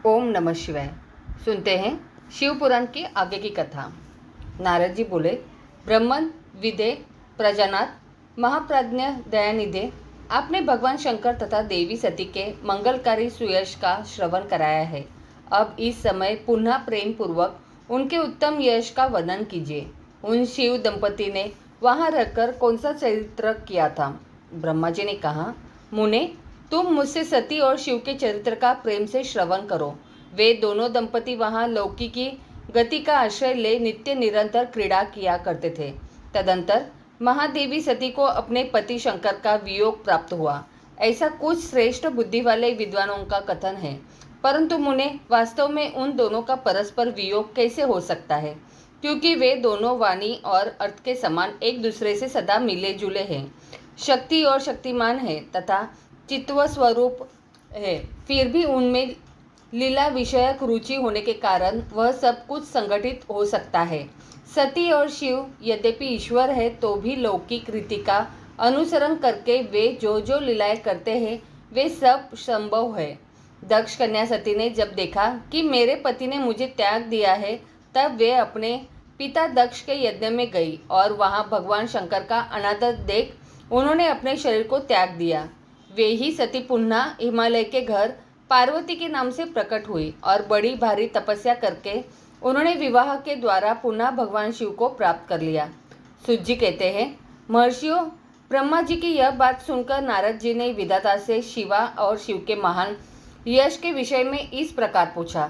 ओम नमः शिवाय। सुनते हैं शिव पुराण की आगे की कथा। नारद जी बोले, ब्रह्मन विदे प्रजानाथ महाप्राज्ञ दयानिधे, आपने भगवान शंकर तथा देवी सती के मंगलकारी सुयश का श्रवण कराया है। अब इस समय पुनः प्रेम पूर्वक उनके उत्तम यश का वर्णन कीजिए। उन शिव दंपति ने वहां रहकर कौन सा चरित्र किया था? ब्रह्मा जी ने कहा, मुने, तुम मुझसे सती और शिव के चरित्र का प्रेम से श्रवण करो। वे दोनों दंपति वहां लौकिकी गति का आश्रय ले नित्य निरंतर क्रीड़ा किया करते थे। तदंतर महादेवी सती को अपने पति शंकर का वियोग प्राप्त हुआ, ऐसा कुछ श्रेष्ठ बुद्धि वाले विद्वानों का कथन है। परंतु मुने, वास्तव में उन दोनों का परस्पर वियोग कैसे हो सकता है? क्योंकि वे दोनों वाणी और अर्थ के समान एक दूसरे से सदा मिले जुले हैं, शक्ति और शक्तिमान है तथा चित्व स्वरूप है। फिर भी उनमें लीला विषयक रुचि होने के कारण वह सब कुछ संगठित हो सकता है। सती और शिव यद्यपि ईश्वर है तो भी लौकिक रीति का अनुसरण करके वे जो जो लीलाएं करते हैं वे सब संभव है। दक्ष कन्या सती ने जब देखा कि मेरे पति ने मुझे त्याग दिया है, तब वे अपने पिता दक्ष के यज्ञ में गई और वहां भगवान शंकर का अनादर देख उन्होंने अपने शरीर को त्याग दिया। वे ही सती पुनः हिमालय के घर पार्वती के नाम से प्रकट हुई और बड़ी भारी तपस्या करके उन्होंने विवाह के द्वारा पुनः भगवान शिव को प्राप्त कर लिया। सूत जी कहते हैं, महर्षियों, ब्रह्मा जी की यह बात सुनकर नारद जी ने विधाता से शिवा और शिव के महान यश के विषय में इस प्रकार पूछा।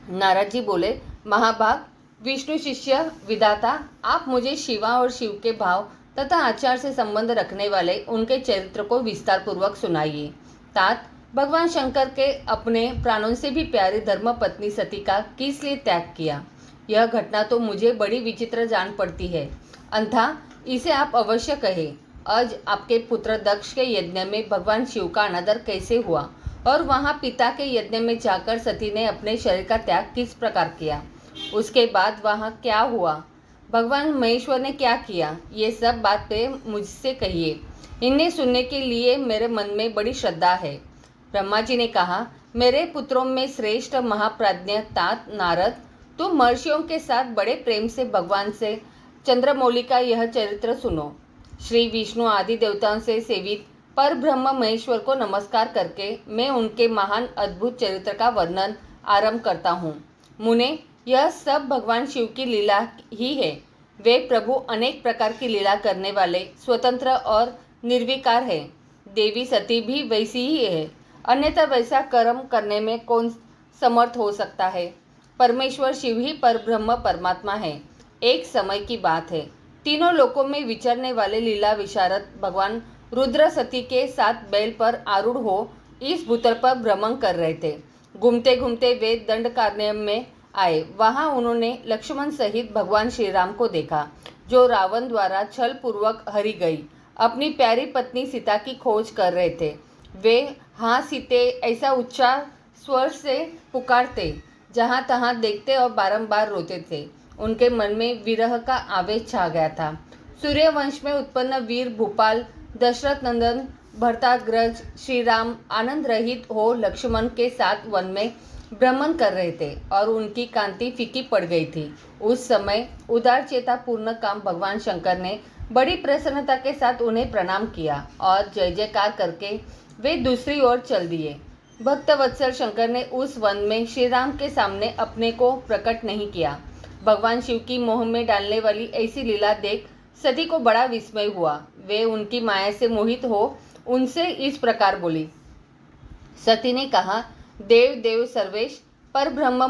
नारद जी बोले, महाभाग विष्णु शिष्य विधाता, आप मुझे शिवा और शिव के भाव तथा आचार से संबंध रखने वाले उनके चरित्र को विस्तार पूर्वक सुनाइए। तात, भगवान शंकर के अपने प्राणों से भी प्यारी धर्म पत्नी सती का किस लिए त्याग किया? यह घटना तो मुझे बड़ी विचित्र जान पड़ती है, अंथा इसे आप अवश्य कहें। आज आपके पुत्र दक्ष के यज्ञ में भगवान शिव का अनादर कैसे हुआ और वहां पिता के यज्ञ में जाकर सती ने अपने शरीर का त्याग किस प्रकार किया? उसके बाद वहां क्या हुआ? भगवान महेश्वर ने क्या किया? ये सब बातें मुझसे कहिए, इन्हें सुनने के लिए मेरे मन में बड़ी श्रद्धा है। ब्रह्मा जी ने कहा, मेरे पुत्रों में श्रेष्ठ महाप्राज्ञ तात नारद, तुम महर्षियों के साथ बड़े प्रेम से भगवान से चंद्रमौली का यह चरित्र सुनो। श्री विष्णु आदि देवताओं से सेवित पर ब्रह्म महेश्वर को नमस्कार करके मैं उनके महान अद्भुत चरित्र का वर्णन आरंभ करता हूँ। मुने, यह सब भगवान शिव की लीला ही है। वे प्रभु अनेक प्रकार की लीला करने वाले, स्वतंत्र और निर्विकार है। देवी सती भी वैसी ही है, अन्यथा वैसा कर्म करने में कौन समर्थ हो सकता है? परमेश्वर शिव ही परब्रह्म परमात्मा है। एक समय की बात है, तीनों लोकों में विचरने वाले लीला विशारद भगवान रुद्र सती के साथ बैल पर आरूढ़ हो इस भूतल पर भ्रमण कर रहे थे। घूमते घूमते वे दंडकारण्य में आए। वहां उन्होंने लक्ष्मण सहित भगवान श्री राम को देखा, जो रावण द्वारा छल पूर्वक हरी गई अपनी प्यारी पत्नी सीता की खोज कर रहे थे। वे हाँ सीते ऐसा उच्चार स्वर से पुकारते, जहां तहां देखते और बारंबार रोते थे। उनके मन में विरह का आवेश छा गया था। सूर्यवंश में उत्पन्न वीर भूपाल दशरथ नंदन भरताग्रज श्री राम आनंद रहित हो लक्ष्मण के साथ वन में भ्रमण कर रहे थे और उनकी कांति फीकी पड़ गई थी। उस समय उदार चेता पूर्ण काम भगवान शंकर ने बड़ी प्रसन्नता के साथ उन्हें प्रणाम किया और जय जयकार करके वे दूसरी ओर चल दिए। भक्तवत्सल शंकर ने उस वन में श्री राम के सामने अपने को प्रकट नहीं किया। भगवान शिव की मोह में डालने वाली ऐसी लीला देख सती को बड़ा विस्मय हुआ। वे उनकी माया से मोहित हो उनसे इस प्रकार बोली। सती ने कहा, देव देव सर्वेश पर ब्रह्म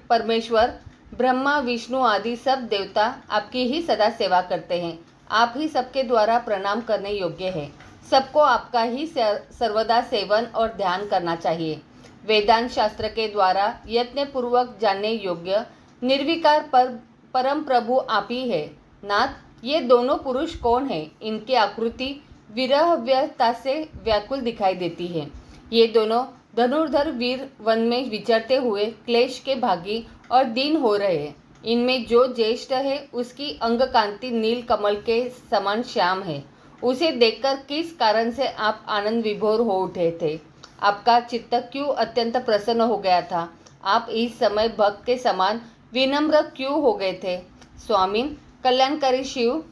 परमेश्वर ब्रह्मा विष्णु आदि सब देवता आपकी ही सदा सेवा करते हैं। आप ही सबके द्वारा प्रणाम करने योग्य है। सबको आपका ही सर्वदा सेवन और ध्यान करना चाहिए। वेदांत शास्त्र के द्वारा यत्न पूर्वक जानने योग्य निर्विकार परम प्रभु आप ही है। नाथ, ये दोनों पुरुष कौन है? इनकी आकृति विरह व्यथा से व्याकुल दिखाई देती है। ये दोनों धनुर्धर वीर वन में विचरते हुए क्लेश के भागी और दीन हो रहे हैं। इनमें जो ज्येष्ठ है उसकी अंग कांति नील कमल के समान श्याम है। उसे देखकर किस कारण से आप आनंद विभोर हो उठे थे? आपका चित्त क्यों अत्यंत प्रसन्न हो गया था? आप इस समय भक्त के समान विनम्र क्यों हो गए थे? स्वामीन, कल्याणकारी शिव,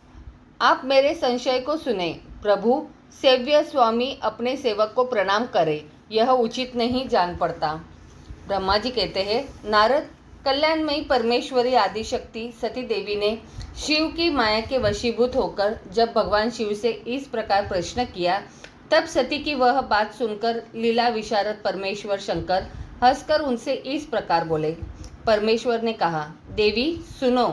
आप मेरे संशय को सुने। प्रभु सेव्य स्वामी अपने सेवक को प्रणाम करे, यह उचित नहीं जान पड़ता। ब्रह्मा जी कहते हैं, नारद, कल्याणमयी परमेश्वरी आदिशक्ति सती देवी ने शिव की माया के वशीभूत होकर जब भगवान शिव से इस प्रकार प्रश्न किया, तब सती की वह बात सुनकर लीला विशारद परमेश्वर शंकर हंसकर उनसे इस प्रकार बोले। परमेश्वर ने कहा, देवी सुनो,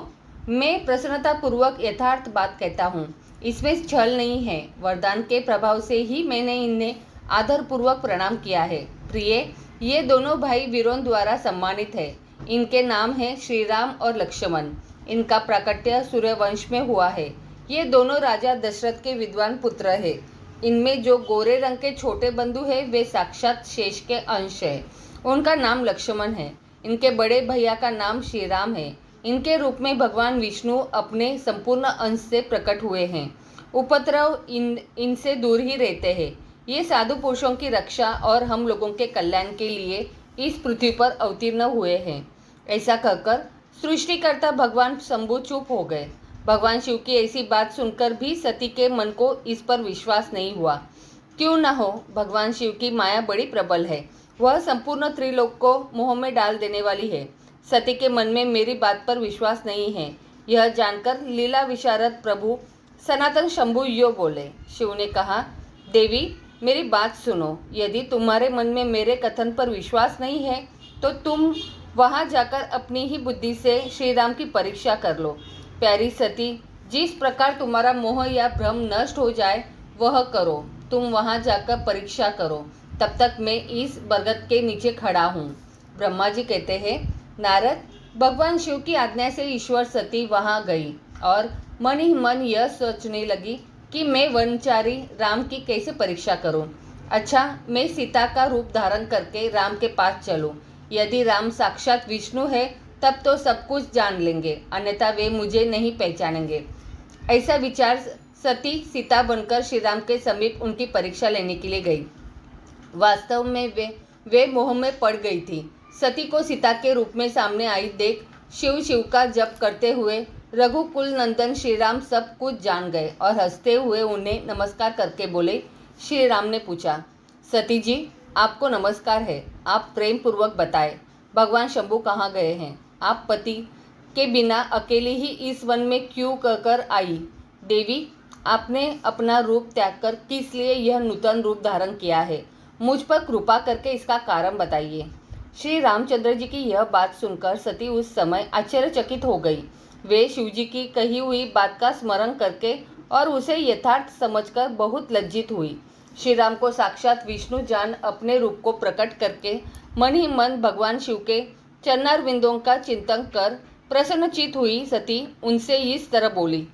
मैं प्रसन्नतापूर्वक यथार्थ बात कहता हूँ, इसमें छल नहीं है। वरदान के प्रभाव से ही मैंने इन्हें आदरपूर्वक प्रणाम किया है। प्रिय, ये दोनों भाई वीरों द्वारा सम्मानित है। इनके नाम है श्री राम और लक्ष्मण। इनका प्राकट्य सूर्यवंश में हुआ है। ये दोनों राजा दशरथ के विद्वान पुत्र है। इनमें जो गोरे रंग के छोटे बंधु है वे साक्षात शेष के अंश है। उनका नाम लक्ष्मण है। इनके बड़े भैया का नाम श्री राम है। इनके रूप में भगवान विष्णु अपने संपूर्ण अंश से प्रकट हुए हैं। उपद्रव इनसे दूर ही रहते हैं। ये साधु पुरुषों की रक्षा और हम लोगों के कल्याण के लिए इस पृथ्वी पर अवतीर्ण हुए हैं। ऐसा कहकर सृष्टिकर्ता भगवान शंभु चुप हो गए। भगवान शिव की ऐसी बात सुनकर भी सती के मन को इस पर विश्वास नहीं हुआ। क्यों न हो, भगवान शिव की माया बड़ी प्रबल है। वह संपूर्ण त्रिलोक को मोह में डाल देने वाली है। सती के मन में मेरी बात पर विश्वास नहीं है। यह जानकर लीला विशारद प्रभु सनातन शंभु यो बोले। शिव ने कहा, देवी मेरी बात सुनो। यदि तुम्हारे मन में मेरे कथन पर विश्वास नहीं है तो तुम वहां जाकर अपनी ही बुद्धि से श्री राम की परीक्षा कर लो। प्यारी सती, जिस प्रकार तुम्हारा मोह या भ्रम नष्ट हो जाए वह करो। तुम वहां जाकर परीक्षा करो। तब तक मैं इस बरगद के नीचे खड़ा हूँ। ब्रह्मा जी कहते हैं, नारद, भगवान शिव की आज्ञा से ईश्वर सती वहां गई और मन ही मन यह सोचने लगी कि मैं वनचारी राम की कैसे परीक्षा करूं। अच्छा, मैं सीता का रूप धारण करके राम के पास चलूं। यदि राम साक्षात विष्णु है तब तो सब कुछ जान लेंगे, अन्यथा वे मुझे नहीं पहचानेंगे। ऐसा विचार सती सीता बनकर श्री राम के समीप उनकी परीक्षा लेने के लिए गई। वास्तव में वे मोह में पड़ गई थी। सती को सीता के रूप में सामने आई देख शिव का जप करते हुए रघुकुल नंदन श्री राम सब कुछ जान गए और हंसते हुए उन्हें नमस्कार करके बोले। श्री राम ने पूछा, सती जी, आपको नमस्कार है। आप प्रेम पूर्वक बताएं, भगवान शंभु कहाँ गए हैं? आप पति के बिना अकेली ही इस वन में क्यों कहकर आई? देवी, आपने अपना रूप त्याग कर किस लिए यह नूतन रूप धारण किया है? मुझ पर कृपा करके इसका कारण बताइए। श्री रामचंद्र जी की यह बात सुनकर सती उस समय आश्चर्यचकित हो गई। वे शिवजी की कही हुई बात का स्मरण करके और उसे यथार्थ समझकर बहुत लज्जित हुई। श्री राम को साक्षात विष्णु जान अपने रूप को प्रकट करके मन ही मन भगवान शिव के चरणारविंदों का चिंतन कर प्रसन्नचित हुई सती उनसे इस तरह बोली।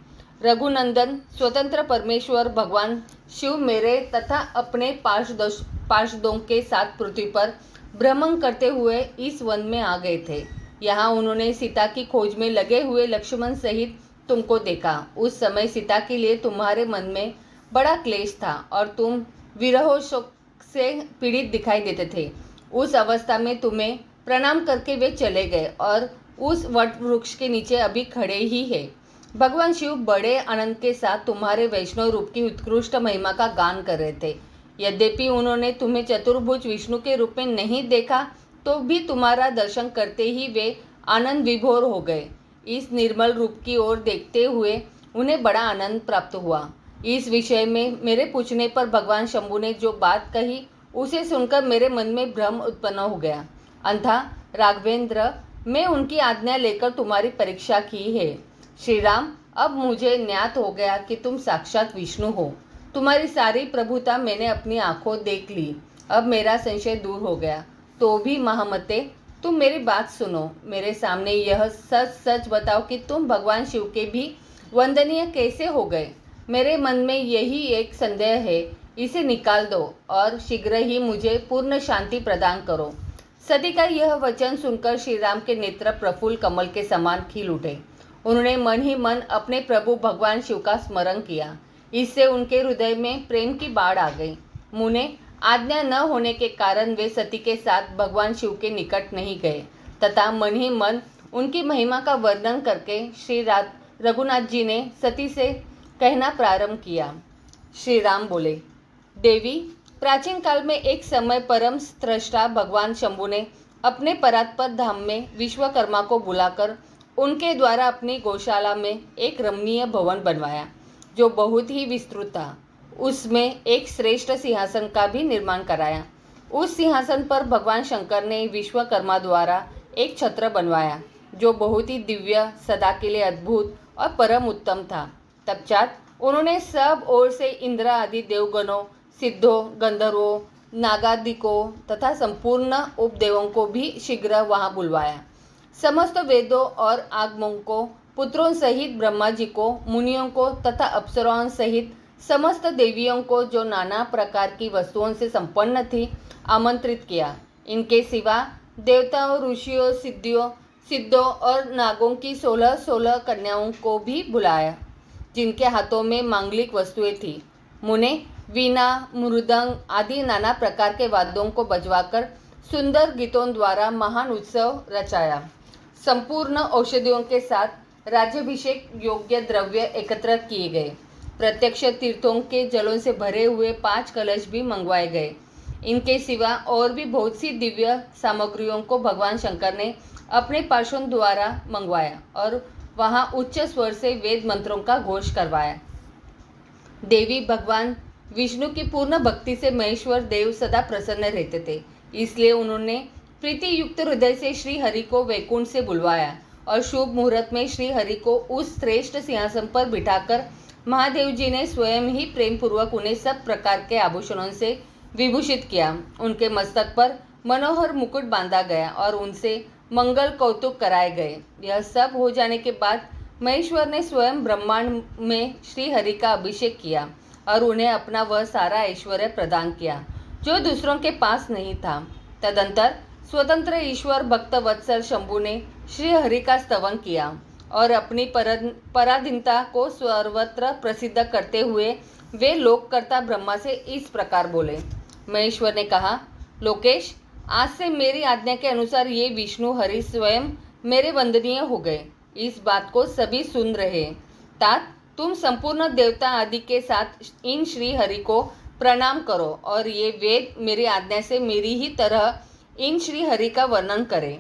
रघुनंदन, स्वतंत्र परमेश्वर भगवान शिव मेरे तथा अपने पार्षदों के साथ पृथ्वी पर भ्रमण करते हुए इस वन में आ गए थे। यहाँ उन्होंने सीता की खोज में लगे हुए लक्ष्मण सहित तुमको देखा। उस समय सीता के लिए तुम्हारे मन में बड़ा क्लेश था और तुम विरह शोक से पीड़ित दिखाई देते थे। उस अवस्था में तुम्हें प्रणाम करके वे चले गए और उस वट वृक्ष के नीचे अभी खड़े ही है। भगवान शिव बड़े आनंद के साथ तुम्हारे वैष्णव रूप की उत्कृष्ट महिमा का गान कर रहे थे। यद्यपि उन्होंने तुम्हें चतुर्भुज विष्णु के रूप में नहीं देखा तो भी तुम्हारा दर्शन करते ही वे आनंद विभोर हो गए। इस निर्मल रूप की ओर देखते हुए उन्हें बड़ा आनंद प्राप्त हुआ। इस विषय में मेरे पूछने पर भगवान शंभु ने जो बात कही उसे सुनकर मेरे मन में भ्रम उत्पन्न हो गया। अंधा राघवेंद्र, मैं उनकी आज्ञा लेकर तुम्हारी परीक्षा की है। श्री राम, अब मुझे ज्ञात हो गया कि तुम साक्षात विष्णु हो। तुम्हारी सारी प्रभुता मैंने अपनी आंखों देख ली। अब मेरा संशय दूर हो गया। तो भी महामते, तुम मेरी बात सुनो। मेरे सामने यह सच सच बताओ कि तुम भगवान शिव के भी वंदनीय कैसे हो गए। मेरे मन में यही एक संदेह है, इसे निकाल दो और शीघ्र ही मुझे पूर्ण शांति प्रदान करो। सती का यह वचन सुनकर श्री राम के नेत्र प्रफुल्ल कमल के समान खिल उठे। उन्होंने मन ही मन अपने प्रभु भगवान शिव का स्मरण किया। इससे उनके हृदय में प्रेम की बाढ़ आ गई। मुने, आज्ञा न होने के कारण वे सती के साथ भगवान शिव के निकट नहीं गए तथा मन ही मन उनकी महिमा का वर्णन करके श्री रघुनाथ जी ने सती से कहना प्रारंभ किया। श्री राम बोले, देवी, प्राचीन काल में एक समय परम स्रष्टा भगवान शंभु ने अपने परात्पर धाम में विश्वकर्मा को बुलाकर उनके द्वारा अपनी गौशाला में एक रमणीय भवन बनवाया जो बहुत ही विस्तृत था। उसमें एक श्रेष्ठ सिंहासन का भी निर्माण कराया। उस सिंहासन पर भगवान शंकर ने विश्वकर्मा द्वारा एक छत्र बनवाया जो बहुत ही दिव्य, सदा के लिए अद्भुत और परम उत्तम था। तत्पश्चात उन्होंने सब ओर से इंद्र आदि देवगणों, सिद्धों, गंधर्वों, नागादिकों तथा संपूर्ण उपदेवों को भी शीघ्र वहां बुलवाया। समस्त वेदों और आगमों को, पुत्रों सहित ब्रह्मा जी को, मुनियों को तथा अप्सराओं सहित समस्त देवियों को जो नाना प्रकार की वस्तुओं से संपन्न थी, आमंत्रित किया। इनके सिवा देवताओं, ऋषियों, सिद्धों और नागों की 16 कन्याओं को भी बुलाया जिनके हाथों में मांगलिक वस्तुएं थी। मुने वीणा, मृदंग आदि नाना प्रकार के वाद्यों को बजवाकर सुंदर गीतों द्वारा महान उत्सव रचाया। संपूर्ण औषधियों के साथ राज्याभिषेक योग्य द्रव्य एकत्र किए गए। प्रत्यक्ष तीर्थों के जलों से भरे हुए 5 कलश भी मंगवाए गए। इनके सिवा और भी बहुत सी दिव्य सामग्रियों को भगवान शंकर ने अपने पार्षदों द्वारा मंगवाया और वहां उच्च स्वर से वेद मंत्रों का घोष करवाया। देवी भगवान विष्णु की पूर्ण भक्ति से महेश्वर देव सदा प्रसन्न रहते थे, इसलिए उन्होंने प्रीति युक्त हृदय से श्री हरि को वैकुंठ से बुलवाया और शुभ मुहूर्त में श्री हरि को उस श्रेष्ठ सिंहासन पर बिठाकर महादेव जी ने स्वयं ही प्रेम पूर्वक उन्हें सब प्रकार के आभूषणों से विभूषित किया। उनके मस्तक पर मनोहर मुकुट बांधा गया और उनसे मंगल कौतुक कराए गए। यह सब हो जाने के बाद महेश्वर ने स्वयं ब्रह्मांड में श्री हरि का अभिषेक किया और उन्हें अपना वह सारा ऐश्वर्य प्रदान किया जो दूसरों के पास नहीं था। तदंतर स्वतंत्र ईश्वर भक्त वत्सल शंभु ने श्री हरि का स्तवन किया और अपनी पराधीनता को सर्वत्र प्रसिद्ध करते हुए वे लोककर्ता ब्रह्मा से इस प्रकार बोले। महेश्वर ने कहा, लोकेश, आज से मेरी आज्ञा के अनुसार ये विष्णु हरि स्वयं मेरे वंदनीय हो गए। इस बात को सभी सुन रहे। तात, तुम संपूर्ण देवता आदि के साथ इन श्री हरि को प्रणाम करो और ये वेद मेरी आज्ञा से मेरी ही तरह इन श्री हरि का वर्णन करें।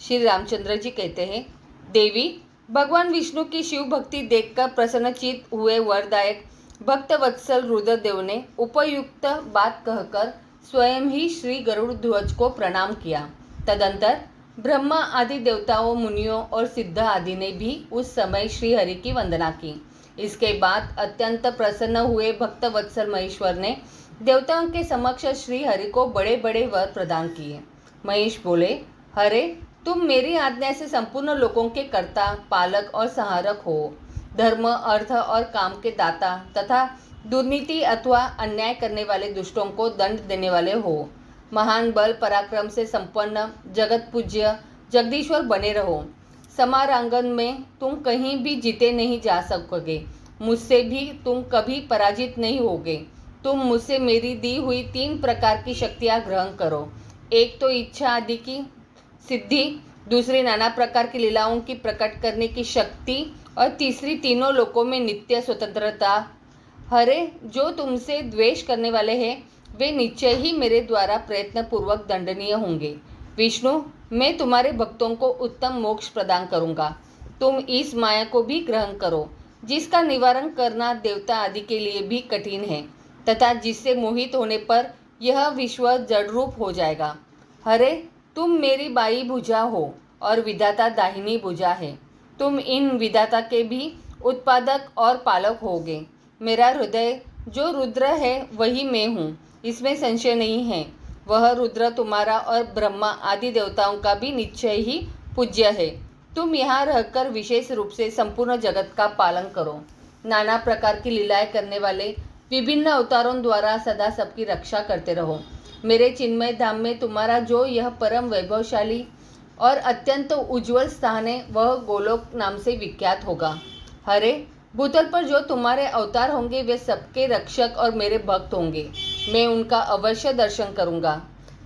श्री रामचंद्र जी कहते हैं, देवी, भगवान विष्णु की शिव भक्ति देखकर प्रसन्नचित हुए वरदायक भक्त वत्सल रुद्रदेव ने उपयुक्त बात कहकर स्वयं ही श्री गरुड़ ध्वज को प्रणाम किया। तदंतर ब्रह्मा आदि देवताओं, मुनियों और सिद्ध आदि ने भी उस समय श्री हरि की वंदना की। इसके बाद अत्यंत प्रसन्न हुए भक्त वत्सल महेश्वर ने देवताओं के समक्ष श्री हरि को बड़े बड़े वर प्रदान किए। महेश बोले, हरे, तुम मेरी आज्ञा से संपूर्ण लोगों के कर्ता, पालक और संहारक हो। धर्म, अर्थ और काम के दाता तथा दुर्नीति अथवा अन्याय करने वाले दुष्टों को दंड देने वाले हो। महान बल पराक्रम से संपन्न जगत पूज्य जगदीश्वर बने रहो। समारांगन में तुम कहीं भी जीते नहीं जा सकोगे। मुझसे भी तुम कभी पराजित नहीं होगे। तुम मुझसे मेरी दी हुई 3 प्रकार की शक्तियाँ ग्रहण करो। एक तो इच्छा आदि की सिद्धि, दूसरी नाना प्रकार की लीलाओं की प्रकट करने की शक्ति और तीसरी तीनों लोकों में नित्य स्वतंत्रता। हरे, जो तुमसे द्वेष करने वाले हैं वे निश्चय ही मेरे द्वारा प्रयत्न पूर्वक दंडनीय होंगे। विष्णु, मैं तुम्हारे भक्तों को उत्तम मोक्ष प्रदान करूंगा। तुम इस माया को भी ग्रहण करो जिसका निवारण करना देवता आदि के लिए भी कठिन है तथा जिससे मोहित होने पर यह विश्व जड़ रूप हो जाएगा। हरे, तुम मेरी बाई भुजा हो और विधाता दाहिनी भुजा है। तुम इन विधाता के भी उत्पादक और पालक होगे। मेरा हृदय जो रुद्र है वही मैं हूँ, इसमें संशय नहीं है। वह रुद्र तुम्हारा और ब्रह्मा आदि देवताओं का भी निश्चय ही पूज्य है। तुम यहाँ रहकर विशेष रूप से संपूर्ण जगत का पालन करो। नाना प्रकार की लीलाएं करने वाले विभिन्न अवतारों द्वारा सदा सबकी रक्षा करते रहो। मेरे चिन्मय धाम में तुम्हारा जो यह परम वैभवशाली और अत्यंत उज्ज्वल स्थान है वह गोलोक नाम से विख्यात होगा। हरे, भूतल पर जो तुम्हारे अवतार होंगे वे सबके रक्षक और मेरे भक्त होंगे। मैं उनका अवश्य दर्शन करूंगा।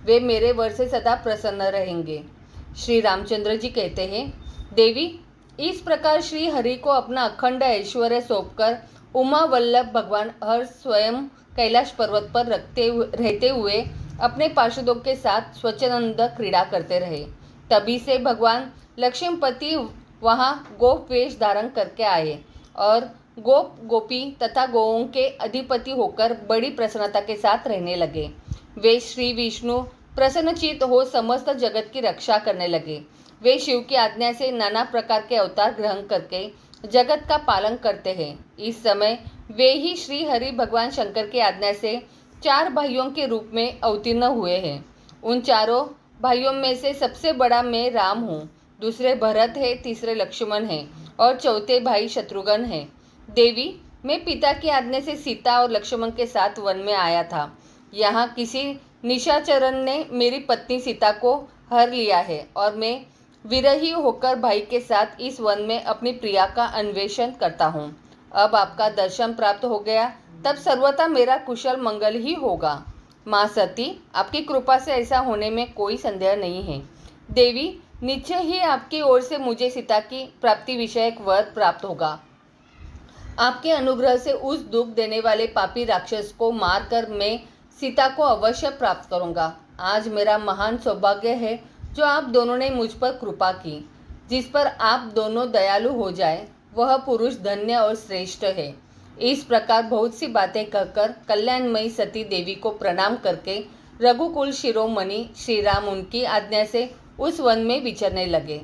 वे मेरे वर से सदा प्रसन्न रहेंगे। श्री रामचंद्र जी कहते हैं, देवी, इस प्रकार श्री हरि को अपना अखंड ऐश्वर्य सौंपकर उमा वल्लभ भगवान हर स्वयं कैलाश पर्वत पर रहते हुए अपने पार्षदों के साथ स्वच्छंद क्रीड़ा करते रहे। तभी से भगवान लक्ष्मीपति वहाँ गोप वेश धारण करके आए और गोप गोपी तथा गौओं के अधिपति होकर बड़ी प्रसन्नता के साथ रहने लगे। वे श्री विष्णु प्रसन्नचित्त हो समस्त जगत की रक्षा करने लगे। वे शिव की आज्ञा से नाना प्रकार के अवतार ग्रहण करके जगत का पालन करते हैं। इस समय वे ही श्री हरि भगवान शंकर की आज्ञा से 4 भाइयों के रूप में अवतीर्ण हुए हैं। उन चारों भाइयों में से सबसे बड़ा मैं राम हूँ, दूसरे भरत है, तीसरे लक्ष्मण है और चौथे भाई शत्रुघ्न है। देवी, मैं पिता की आज्ञा से सीता और लक्ष्मण के साथ वन में आया था। यहाँ किसी निशाचरन ने मेरी पत्नी सीता को हर लिया है और मैं विरही होकर भाई के साथ इस वन में अपनी प्रिया का अन्वेषण करता हूँ। अब आपका दर्शन प्राप्त हो गया, तब सर्वथा मेरा कुशल मंगल ही होगा। माँ सती, आपकी कृपा से ऐसा होने में कोई संदेह नहीं है। देवी, निश्चय ही आपकी ओर से मुझे सीता की प्राप्ति विषयक वर प्राप्त होगा। आपके अनुग्रह से उस दुख देने वाले पापी राक्षस को मारकर मैं सीता को अवश्य प्राप्त करूंगा। आज मेरा महान सौभाग्य है जो आप दोनों ने मुझ पर कृपा की। जिस पर आप दोनों दयालु हो जाए वह पुरुष धन्य और श्रेष्ठ है। इस प्रकार बहुत सी बातें कहकर कल्याणमयी सती देवी को प्रणाम करके रघुकुल शिरोमणि श्री राम उनकी आज्ञा से उस वन में विचरने लगे।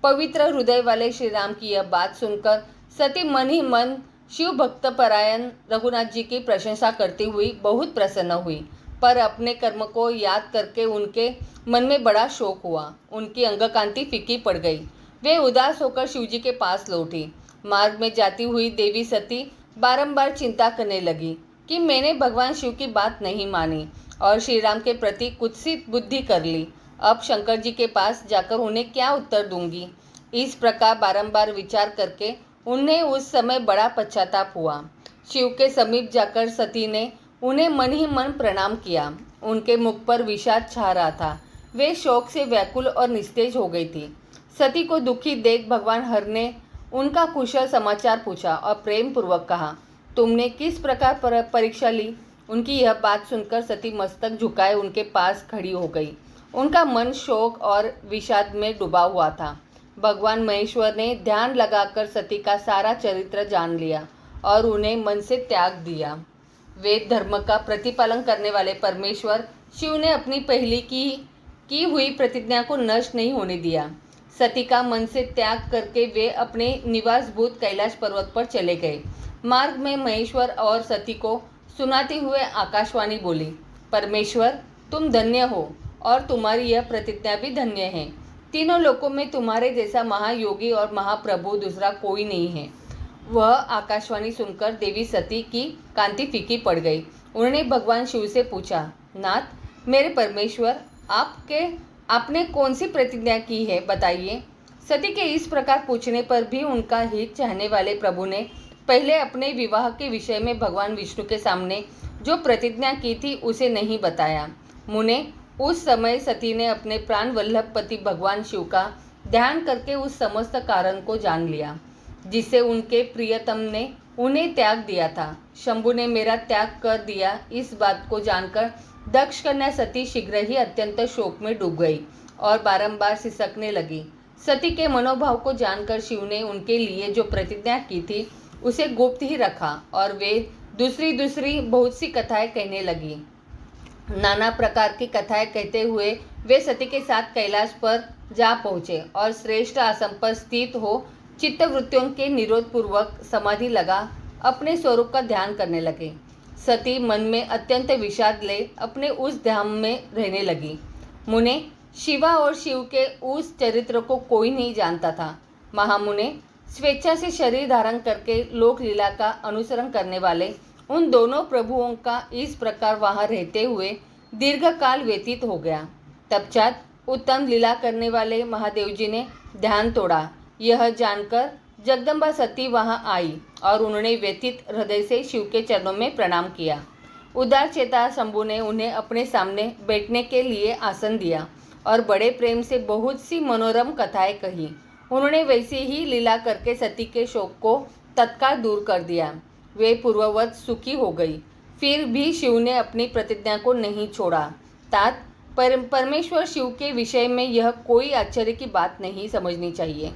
पवित्र हृदय वाले श्री राम की यह बात सुनकर सती मन ही मन शिव भक्त परायण रघुनाथ जी की प्रशंसा करती हुई बहुत प्रसन्न हुई, पर अपने कर्म को याद करके उनके मन में बड़ा शोक हुआ। उनकी अंगकांति फीकी पड़ गई। वे उदास होकर शिवजी के पास लौटी। मार्ग में जाती हुई देवी सती बारंबार चिंता करने लगी कि मैंने भगवान शिव की बात नहीं मानी और श्री राम के प्रति कुत्सित बुद्धि कर ली। अब शंकर जी के पास जाकर उन्हें क्या उत्तर दूंगी। इस प्रकार बारंबार विचार करके उन्हें उस समय बड़ा पश्चाताप हुआ। शिव के समीप जाकर सती ने उन्हें मन ही मन प्रणाम किया। उनके मुख पर विषाद छा रहा था। वे शोक से व्याकुल और निस्तेज हो गई थी। सती को दुखी देख भगवान हर ने उनका कुशल समाचार पूछा और प्रेम पूर्वक कहा, तुमने किस प्रकार परीक्षा ली। उनकी यह बात सुनकर सती मस्तक झुकाए उनके पास खड़ी हो गई। उनका मन शोक और विषाद में डूबा हुआ था। भगवान महेश्वर ने ध्यान लगाकर सती का सारा चरित्र जान लिया और उन्हें मन से त्याग दिया। वेद धर्म का प्रतिपालन करने वाले परमेश्वर शिव ने अपनी पहली की हुई प्रतिज्ञा को नष्ट नहीं होने दिया। सती का मन से त्याग करके वे अपने निवासभूत कैलाश पर्वत पर चले गए। मार्ग में महेश्वर और सती को सुनाते हुए आकाशवाणी बोली, परमेश्वर, तुम धन्य हो और तुम्हारी यह प्रतिज्ञा भी धन्य है। तीनों लोकों में तुम्हारे जैसा महायोगी और महाप्रभु दूसरा कोई नहीं है। वह आकाशवाणी सुनकर देवी सती की कांति फीकी पड़ गई। उन्होंने भगवान शिव से पूछा, नाथ, मेरे परमेश्वर, आपने कौन सी प्रतिज्ञा की है, बताइए। सती के इस प्रकार पूछने पर भी उनका हित चाहने वाले प्रभु ने पहले अपने विवाह के विषय में भगवान विष्णु के सामने जो प्रतिज्ञा की थी उसे नहीं बताया। मुने, उस समय सती ने अपने प्राण वल्लभ पति भगवान शिव का ध्यान करके उस समस्त कारण को जान लिया जिससे उनके प्रियतम ने उन्हें त्याग दिया था। शंभु ने मेरा त्याग कर दिया, इस बात को जानकर दक्ष कन्या सती शीघ्र ही अत्यंत शोक में डूब गई और बारंबार सिसकने लगी। सती के मनोभाव को जानकर शिव ने उनके लिए जो प्रतिज्ञा की थी उसे गुप्त ही रखा और वे दूसरी बहुत सी कथाएं कहने लगी। नाना प्रकार की कथाएं कहते हुए वे सती के साथ कैलाश पर जा पहुँचे और श्रेष्ठ आसन पर स्थित हो चित्तवृत्तियों के निरोध पूर्वक समाधि लगा अपने स्वरूप का ध्यान करने लगे। सती मन में अत्यंत विषाद ले अपने उस ध्यान में रहने लगी। मुने, शिवा और शिव के उस चरित्र को कोई नहीं जानता था। महामुने, स्वेच्छा से शरीर धारण करके लोक लीला का अनुसरण करने वाले उन दोनों प्रभुओं का इस प्रकार वहां रहते हुए दीर्घ काल व्यतीत हो गया। तत्पश्चात उत्तम लीला करने वाले महादेव जी ने ध्यान तोड़ा। यह जानकर जगदम्बा सती वहां आई और उन्होंने व्यतीत हृदय से शिव के चरणों में प्रणाम किया। उदार चेता शंभू ने उन्हें अपने सामने बैठने के लिए आसन दिया और बड़े प्रेम से बहुत सी मनोरम कथाएं कही। उन्होंने वैसे ही लीला करके सती के शोक को तत्काल दूर कर दिया। वे पूर्ववत सुखी हो गई। फिर भी शिव ने अपनी प्रतिज्ञा को नहीं छोड़ा। तात परमेश्वर शिव के विषय में यह कोई आश्चर्य की बात नहीं समझनी चाहिए।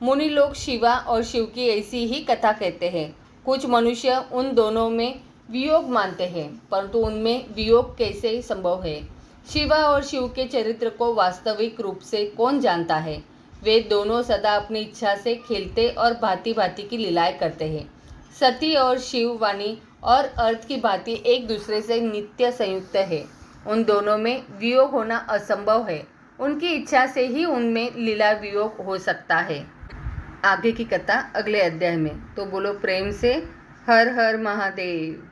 मुनि लोग शिवा और शिव की ऐसी ही कथा कहते हैं। कुछ मनुष्य उन दोनों में वियोग मानते हैं, परंतु उनमें वियोग कैसे संभव है? शिवा और शिव के चरित्र को वास्तविक रूप से कौन जानता है? वे दोनों सदा अपनी इच्छा से खेलते और भांति भांति की लीलाएं करते हैं। सती और शिव वाणी और अर्थ की भांति एक दूसरे से नित्य संयुक्त है। उन दोनों में वियोग होना असंभव है। उनकी इच्छा से ही उनमें लीला वियोग हो सकता है। आगे की कथा अगले अध्याय में। तो बोलो प्रेम से हर हर महादेव।